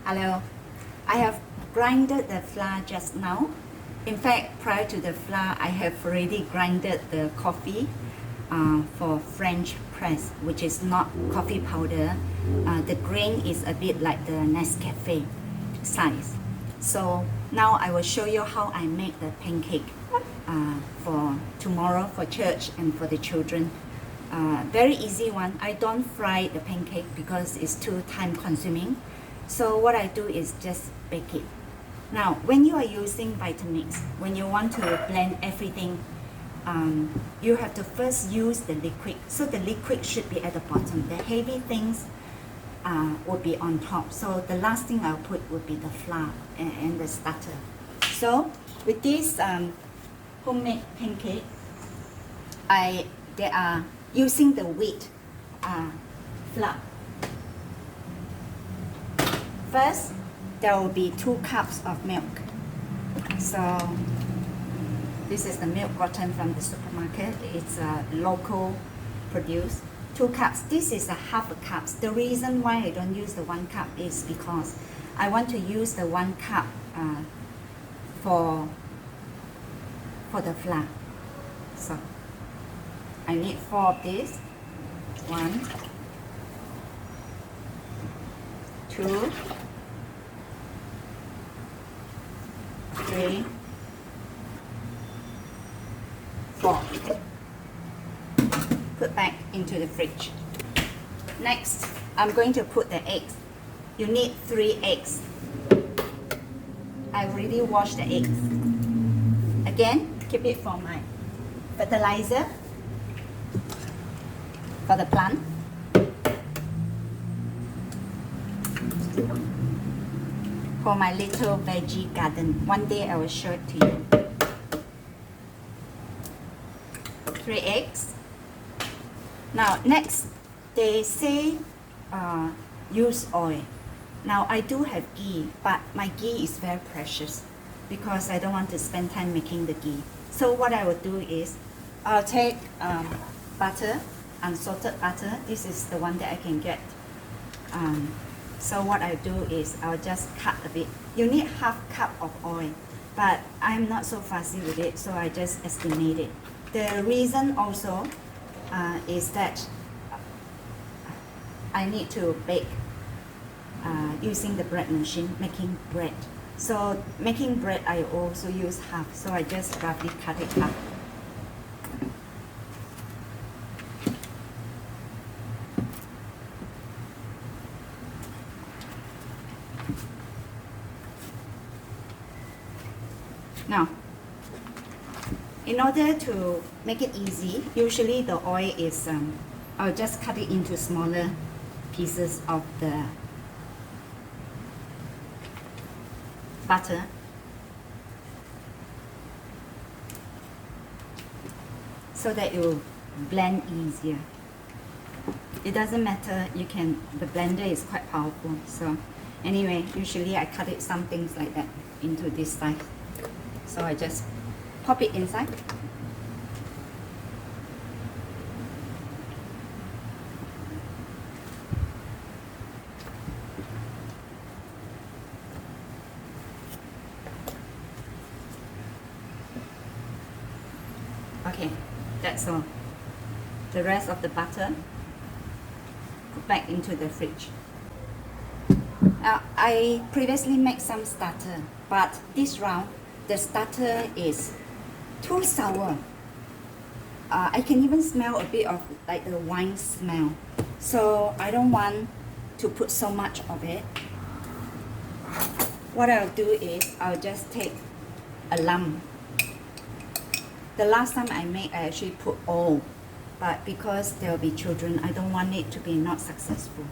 Hello. I have grinded the flour just now. In fact, prior to the flour, I have already grinded the coffee for French press, which is not coffee powder. The grain is a bit like the Nescafe size. So now I will show you how I make the pancake for tomorrow for church and for the children. Very easy one. I don't fry the pancake because it's too time consuming. So what I do is just bake it. Now, when you are using Vitamix, when you want to blend everything, you have to first use the liquid. So the liquid should be at the bottom. The heavy things will be on top. So the last thing I'll put would be the flour and the starter. So with this homemade pancake, they are using the wheat flour. First, there will be 2 cups of milk. So this is the milk gotten from the supermarket. It's local produce. 2 cups. This is a half a cup. The reason why I don't use the 1 cup is because I want to use the 1 cup for the flour. So I need 4 of these. 1, 2, 3, 4. Put back into the fridge. Next, I'm going to put the eggs. You need 3 eggs. I already washed the eggs. Again, keep it for my fertilizer for the plant. For my little veggie garden. One day I will show it to you. 3 eggs. Now next, they say use oil. Now I do have ghee, but my ghee is very precious because I don't want to spend time making the ghee. So what I will do is, I'll take butter, unsalted butter. This is the one that I can get. So what I do is I'll just cut a bit. You need half cup of oil, but I'm not so fussy with it, so I just estimate it. The reason also is that I need to bake using the bread machine, making bread. So making bread I also use half, so I just roughly cut it up. Now, in order to make it easy, usually the oil is, I'll just cut it into smaller pieces of the butter. So that it will blend easier. It doesn't matter, the blender is quite powerful. So anyway, usually I cut it some things like that into this size. So I just pop it inside. Okay, that's all. The rest of the butter, put back into the fridge. I previously made some starter, but this round, the starter is too sour. I can even smell a bit of like the wine smell. So I don't want to put so much of it. What I'll do is I'll just take a lump. The last time I made, I actually put all, but because there will be children, I don't want it to be not successful.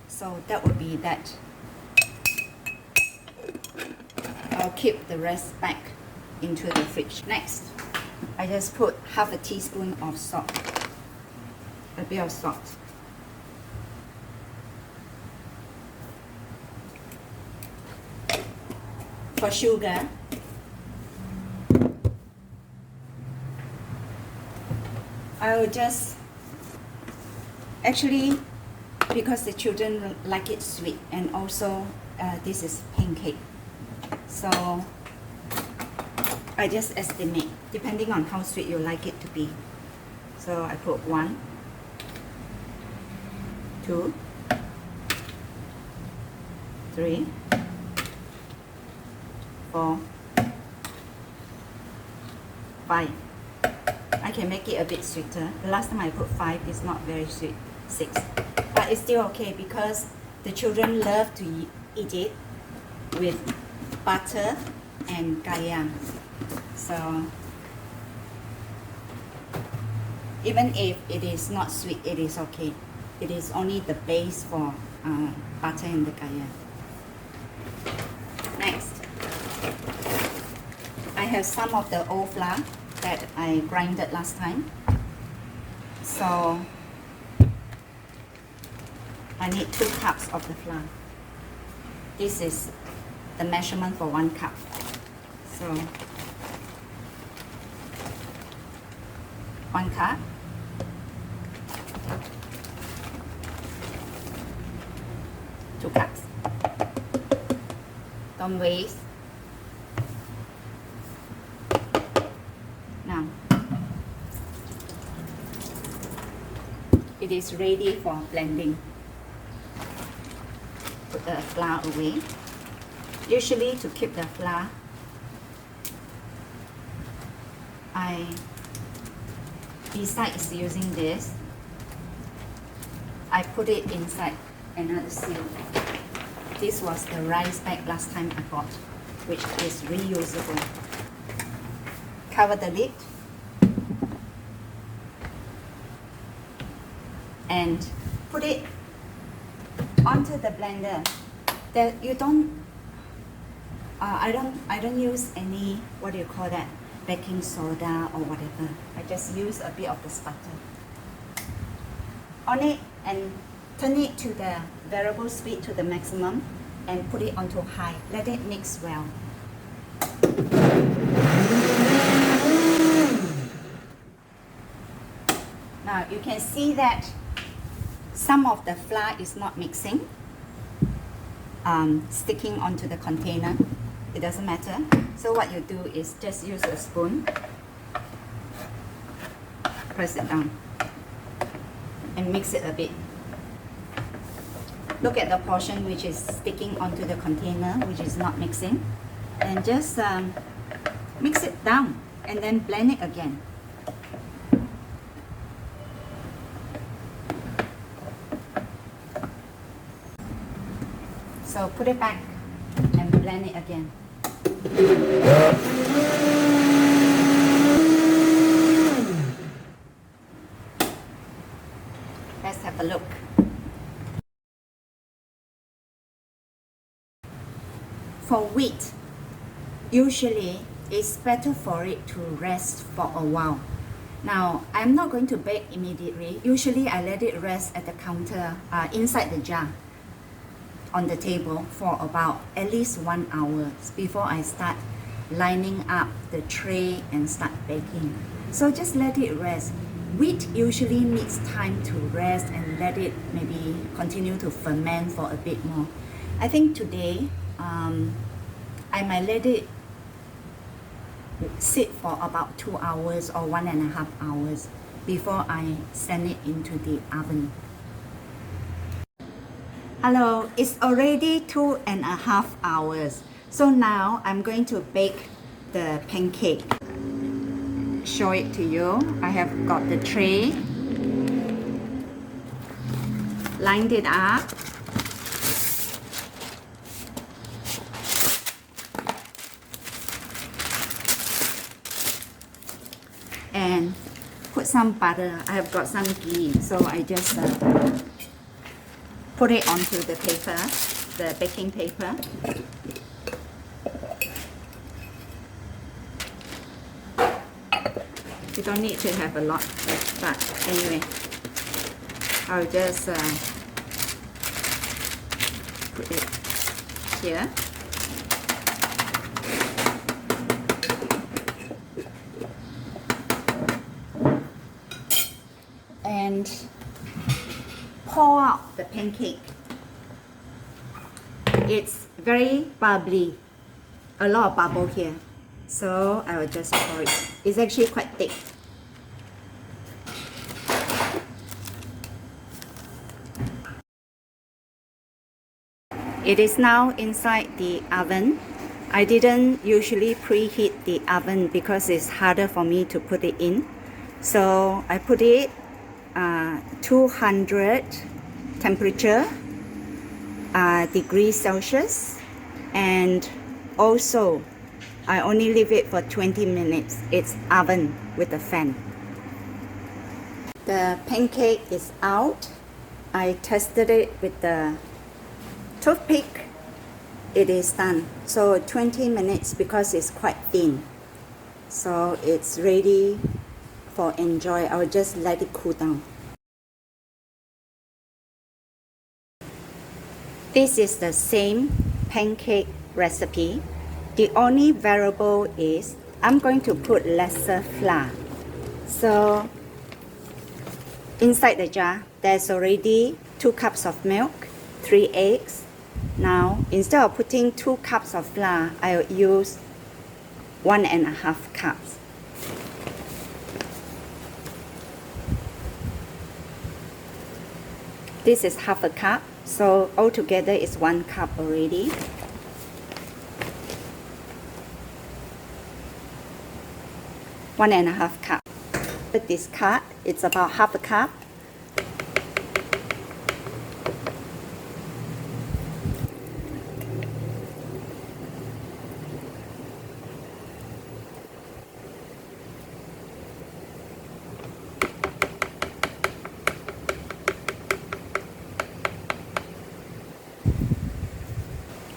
So that would be that. I'll keep the rest back into the fridge. Next, I just put half a teaspoon of salt, a bit of salt. For sugar, I will just, actually, because the children like it sweet, and also this is pancake. So I just estimate depending on how sweet you like it to be. So I put 1, 2, 3, 4, 5. I can make it a bit sweeter. The last time I put 5, it's not very sweet. 6, but it's still okay because the children love to eat it with butter and gaya. So even if it is not sweet, it is okay. It is only the base for butter and the gaya. Next, I have some of the old flour that I grinded last time. So I need 2 cups of the flour. This is the measurement for 1 cup. So 1 cup. Two cups. Don't waste. Now, it is ready for blending. Put the flour away. Usually to keep the flour, besides using this, I put it inside another seal. This was the rice bag last time I bought, which is reusable. Cover the lid and put it onto the blender. That you don't I don't use any, what do you call that, baking soda or whatever. I just use a bit of the sputter on it and turn it to the variable speed to the maximum and put it onto high. Let it mix well. Now you can see that some of the flour is not mixing, sticking onto the container. It doesn't matter. So what you do is just use a spoon, press it down, and mix it a bit. Look at the portion which is sticking onto the container, which is not mixing, and just mix it down and then blend it again. So put it back and blend it again. Let's have a look. For wheat, usually it's better for it to rest for a while. Now, I'm not going to bake immediately. Usually I let it rest at the counter, inside the jar, on the table for about at least 1 hour before I start lining up the tray and start baking. So just let it rest. Wheat usually needs time to rest and let it maybe continue to ferment for a bit more. I think today I might let it sit for about 2 hours or 1.5 hours before I send it into the oven. Hello, it's already 2.5 hours. So now I'm going to bake the pancake. Show it to you. I have got the tray, lined it up, and put some butter. I have got some ghee, so I just put it onto the paper, the baking paper. You don't need to have a lot, but anyway, I'll just put it here. And pour out the pancake. It's very bubbly, a lot of bubble here. So I will just pour it. It's actually quite thick. It is now inside the oven. I didn't usually preheat the oven because it's harder for me to put it in. So I put it 200 temperature degrees Celsius, and also I only leave it for 20 minutes. It's oven with a fan. The pancake is out. I tested it with the toothpick. It is done. So 20 minutes because it's quite thin. So it's ready for enjoy. I'll just let it cool down. This is the same pancake recipe. The only variable is I'm going to put lesser flour. So inside the jar, there's already 2 cups of milk, 3 eggs. Now, instead of putting 2 cups of flour, I'll use 1.5 cups. This is half a cup, so altogether it's 1 cup already. One and a half cup. With this cut, it's about half a cup.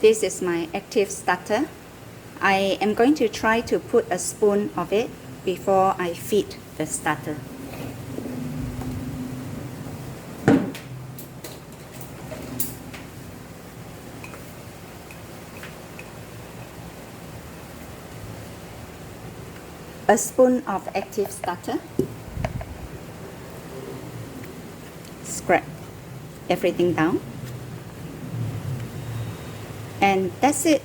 This is my active starter. I am going to try to put a spoon of it before I feed the starter. A spoon of active starter. Scrape everything down. And that's it.